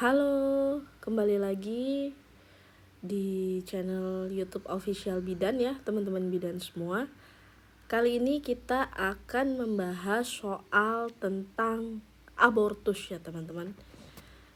Halo, kembali lagi di channel YouTube Official Bidan ya, teman-teman bidan semua. Kali ini kita akan membahas soal tentang abortus ya, teman-teman.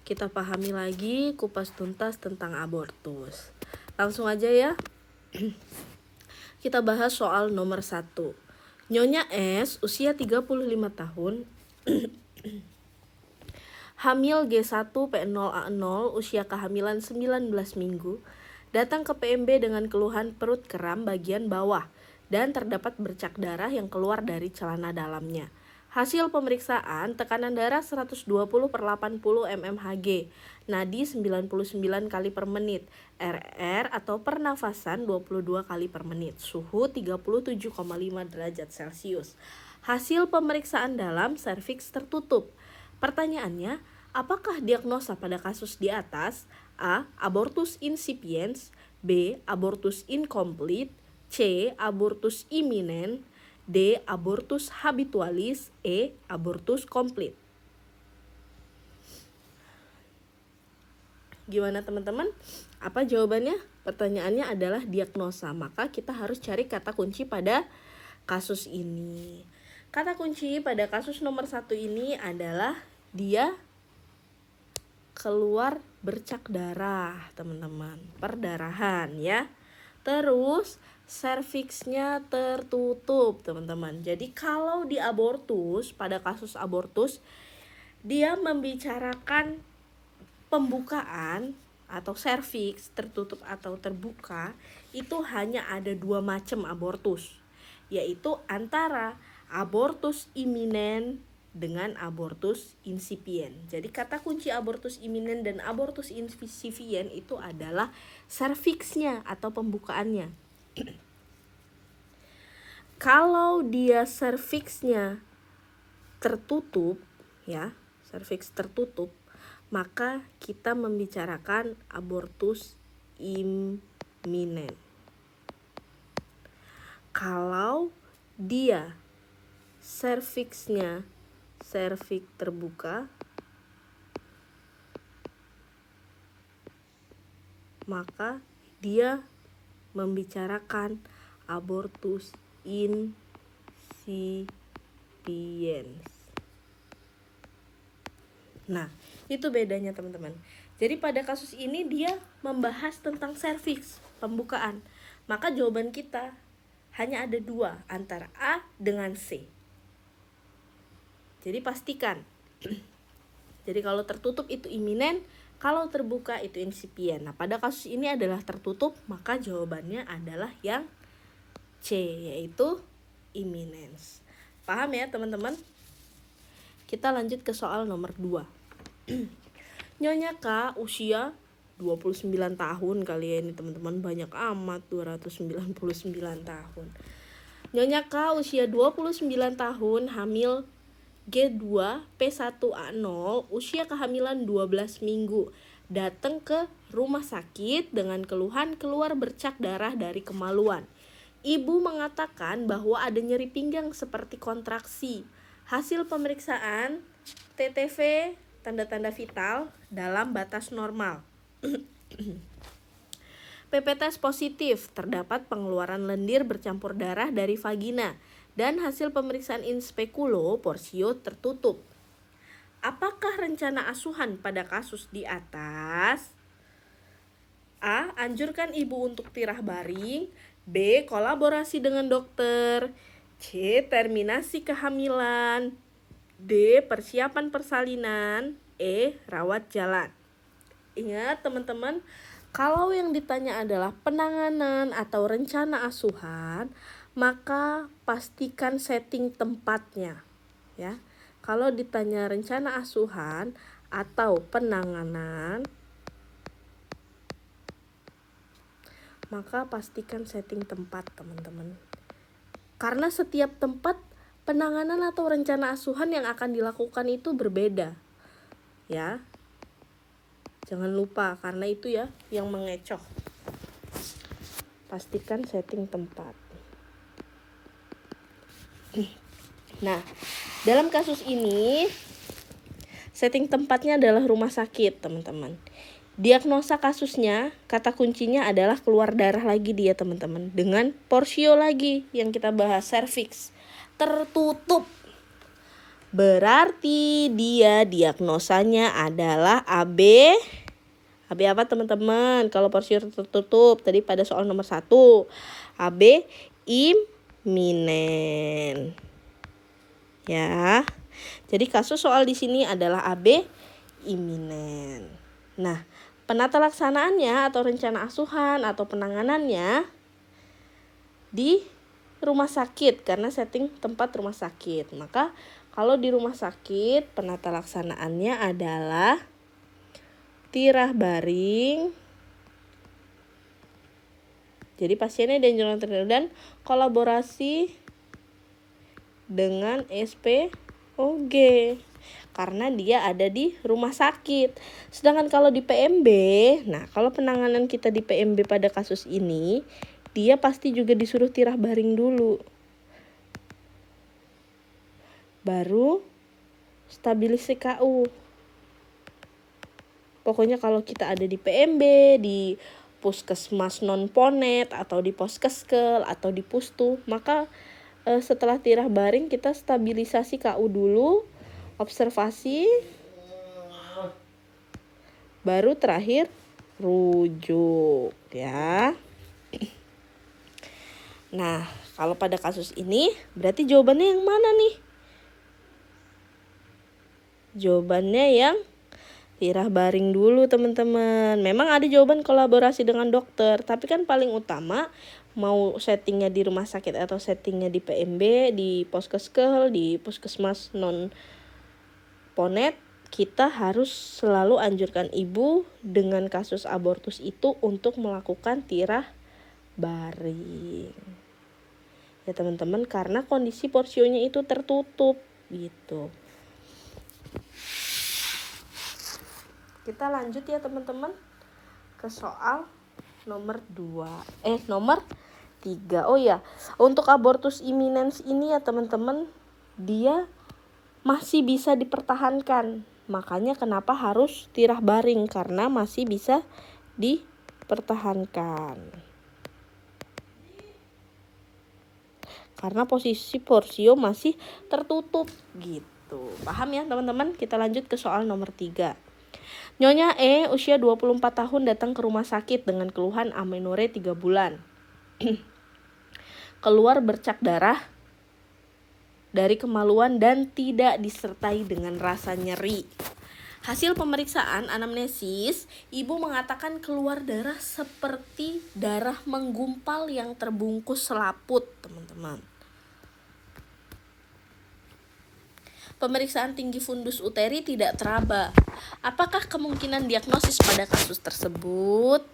Kita pahami lagi, kupas tuntas tentang abortus. Langsung aja ya. Kita bahas soal nomor 1. Nyonya S, usia 35 tahun, hamil G1P0A0, usia kehamilan 19 minggu, datang ke PMB dengan keluhan perut kram bagian bawah dan terdapat bercak darah yang keluar dari celana dalamnya. Hasil pemeriksaan, tekanan darah 120/80 mmHg, nadi 99 kali per menit, RR atau pernafasan 22 kali per menit, suhu 37,5 derajat Celcius. Hasil pemeriksaan dalam serviks tertutup. Pertanyaannya, apakah diagnosa pada kasus di atas? A. Abortus incipiens, B. Abortus incomplete, C. Abortus imminent, D. Abortus habitualis, E. Abortus complete. Gimana teman-teman? Apa jawabannya? Pertanyaannya adalah diagnosa. Maka kita harus cari kata kunci pada kasus ini. Kata kunci pada kasus nomor 1 ini adalah dia keluar bercak darah, teman-teman. Perdarahan ya. Terus serviksnya tertutup, teman-teman. Jadi kalau di abortus, pada kasus abortus, dia membicarakan pembukaan atau serviks tertutup atau terbuka, itu hanya ada 2 macam abortus, yaitu antara abortus imminent dengan abortus incipient. Jadi kata kunci abortus imminent dan abortus incipient itu adalah serviksnya atau pembukaannya. Kalau dia serviksnya tertutup ya, serviks tertutup, maka kita membicarakan abortus imminent. Kalau dia serviksnya serviks terbuka, maka dia membicarakan abortus incipiens. Nah, itu bedanya teman-teman. Jadi pada kasus ini dia membahas tentang serviks, pembukaan. Maka jawaban kita hanya ada 2, antara A dengan C. Jadi pastikan. Jadi kalau tertutup itu imminent, kalau terbuka itu incipient. Nah, pada kasus ini adalah tertutup, maka jawabannya adalah yang C, yaitu imminence. Paham ya, teman-teman? Kita lanjut ke soal nomor 2. Nyonya K usia 29 tahun kali ya ini, teman-teman, banyak amat 299 tahun. Nyonya K usia 29 tahun, hamil G2P1A0, usia kehamilan 12 minggu, datang ke rumah sakit dengan keluhan keluar bercak darah dari kemaluan. Ibu mengatakan bahwa ada nyeri pinggang seperti kontraksi. Hasil pemeriksaan TTV, tanda-tanda vital, dalam batas normal. PP tes positif, terdapat pengeluaran lendir bercampur darah dari vagina. Dan hasil pemeriksaan in speculo porsio tertutup. Apakah rencana asuhan pada kasus di atas? A. Anjurkan ibu untuk tirah baring. B. Kolaborasi dengan dokter. C. Terminasi kehamilan. D. Persiapan persalinan. E. Rawat jalan. Ingat teman-teman, kalau yang ditanya adalah penanganan atau rencana asuhan, maka pastikan setting tempatnya ya. Kalau ditanya rencana asuhan atau penanganan, maka pastikan setting tempat, teman-teman. Karena setiap tempat penanganan atau rencana asuhan yang akan dilakukan itu berbeda. Ya. Jangan lupa, karena itu ya yang mengecoh. Pastikan setting tempat. Nah, dalam kasus ini Setting tempatnya adalah rumah sakit, teman-teman. Diagnosa kasusnya, kata kuncinya adalah keluar darah lagi dia, teman-teman. Dengan porsio lagi yang kita bahas, serviks tertutup. Berarti dia diagnosanya adalah AB. AB apa, teman-teman? Kalau porsio tertutup tadi pada soal nomor 1. AB iminen. Ya. Jadi kasus soal di sini adalah AB iminen. Nah, penata laksanaannya atau rencana asuhan atau penanganannya di rumah sakit karena setting tempat rumah sakit. Maka kalau di rumah sakit penata laksanaannya adalah tirah baring. Jadi pasiennya dan kolaborasi dengan SPOG karena dia ada di rumah sakit. Sedangkan kalau di PMB, nah kalau penanganan kita di PMB pada kasus ini, dia pasti juga disuruh tirah baring dulu. Baru stabilis CKU. Pokoknya kalau kita ada di PMB, di puskesmas non-ponet, atau di poskeskel, atau di pustu, maka setelah tirah baring kita stabilisasi KU dulu, observasi, baru terakhir rujuk ya. Nah, kalau pada kasus ini berarti jawabannya yang mana nih? Jawabannya yang tirah baring dulu, teman-teman. Memang ada jawaban kolaborasi dengan dokter, tapi kan paling utama mau settingnya di rumah sakit atau settingnya di PMB, di poskeskel, di puskesmas non ponet, kita harus selalu anjurkan ibu dengan kasus abortus itu untuk melakukan tirah baring. Ya teman-teman, karena kondisi porsionya itu tertutup gitu. Kita lanjut ya teman-teman ke soal nomor 3. Oh ya, untuk abortus iminens ini ya teman-teman, dia masih bisa dipertahankan. Makanya kenapa harus tirah baring, karena masih bisa dipertahankan. Karena posisi porsio masih tertutup gitu. Paham ya teman-teman? Kita lanjut ke soal nomor 3. Nyonya E usia 24 tahun datang ke rumah sakit dengan keluhan amenore 3 bulan. Keluar bercak darah dari kemaluan dan tidak disertai dengan rasa nyeri. Hasil pemeriksaan anamnesis, ibu mengatakan keluar darah seperti darah menggumpal yang terbungkus selaput, teman-teman. Pemeriksaan tinggi fundus uteri tidak teraba. Apakah kemungkinan diagnosis pada kasus tersebut?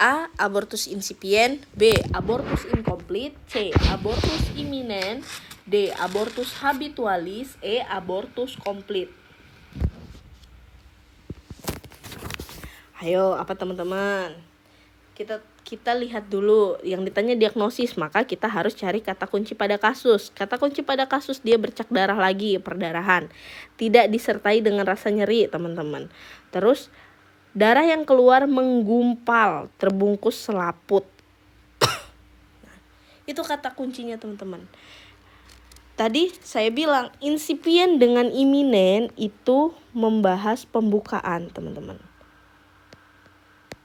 A. Abortus insipient. B. Abortus incomplete. C. Abortus imminent. D. Abortus habitualis. E. Abortus complete. Ayo, apa teman-teman? Kita lihat dulu, yang ditanya diagnosis, maka kita harus cari kata kunci pada kasus. Kata kunci pada kasus, dia bercak darah lagi, perdarahan. Tidak disertai dengan rasa nyeri, teman-teman. Terus, darah yang keluar menggumpal, terbungkus selaput. Itu kata kuncinya, teman-teman. Tadi saya bilang, insipient dengan iminen itu membahas pembukaan, teman-teman.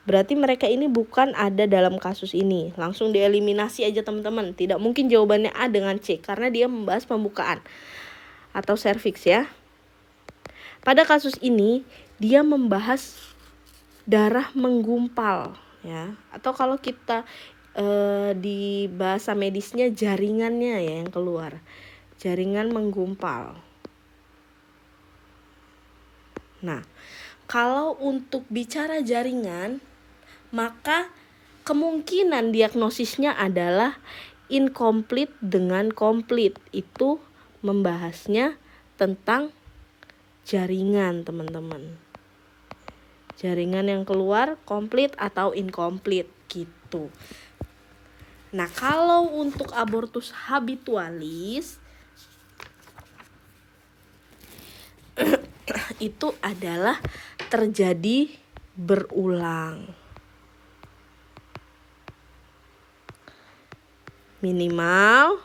Berarti mereka ini bukan ada dalam kasus ini. Langsung dieliminasi aja teman-teman. Tidak mungkin jawabannya A dengan C, karena dia membahas pembukaan atau serviks ya. Pada kasus ini dia membahas darah menggumpal ya. Atau kalau kita di bahasa medisnya jaringannya ya yang keluar. Jaringan menggumpal. Nah, kalau untuk bicara jaringan, maka kemungkinan diagnosisnya adalah incomplete dengan complete. Itu membahasnya tentang jaringan, teman-teman. Jaringan yang keluar complete atau incomplete gitu. Nah, kalau untuk abortus habitualis itu adalah terjadi berulang. Minimal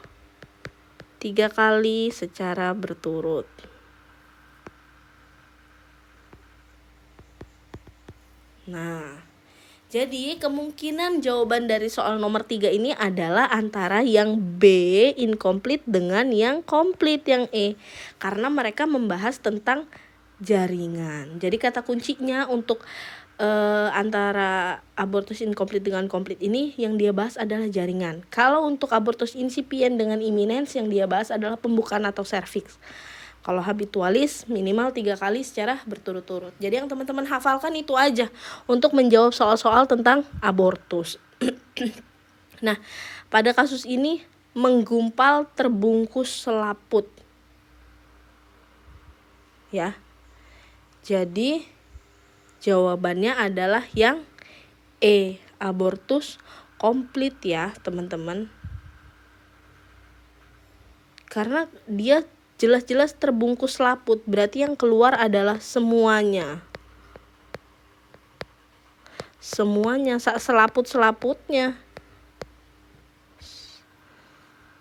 3 kali secara berturut. Nah, jadi kemungkinan jawaban dari soal nomor 3 ini adalah antara yang B, incomplete, dengan yang complete, yang E. Karena mereka membahas tentang jaringan. Jadi kata kuncinya untuk antara abortus incomplete dengan complete ini yang dia bahas adalah jaringan. Kalau untuk abortus incipient dengan imminence yang dia bahas adalah pembukaan atau serviks. Kalau habitualis minimal 3 kali secara berturut-turut. Jadi yang teman-teman hafalkan itu aja untuk menjawab soal-soal tentang abortus. Nah, pada kasus ini menggumpal terbungkus selaput. Ya. Jadi jawabannya adalah yang E, abortus komplit ya, teman-teman. Karena dia jelas-jelas terbungkus selaput, berarti yang keluar adalah semuanya. Semuanya, selaput-selaputnya.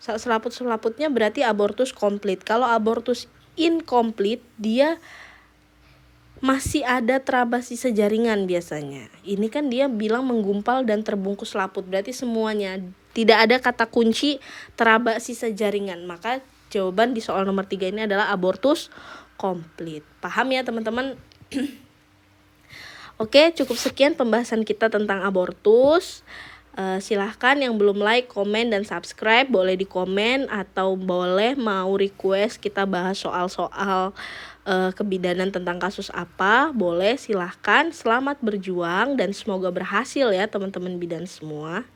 Selaput-selaputnya berarti abortus komplit. Kalau abortus incomplete, dia masih ada teraba sisa jaringan biasanya. Ini kan dia bilang menggumpal dan terbungkus selaput, berarti semuanya. Tidak ada kata kunci teraba sisa jaringan. Maka jawaban di soal nomor 3 ini adalah abortus komplit. Paham ya teman-teman? Oke, cukup sekian pembahasan kita tentang abortus. Silahkan yang belum like, komen, dan subscribe boleh di komen, atau boleh mau request kita bahas soal-soal kebidanan tentang kasus apa, boleh, silahkan. Selamat berjuang dan semoga berhasil ya teman-teman bidan semua.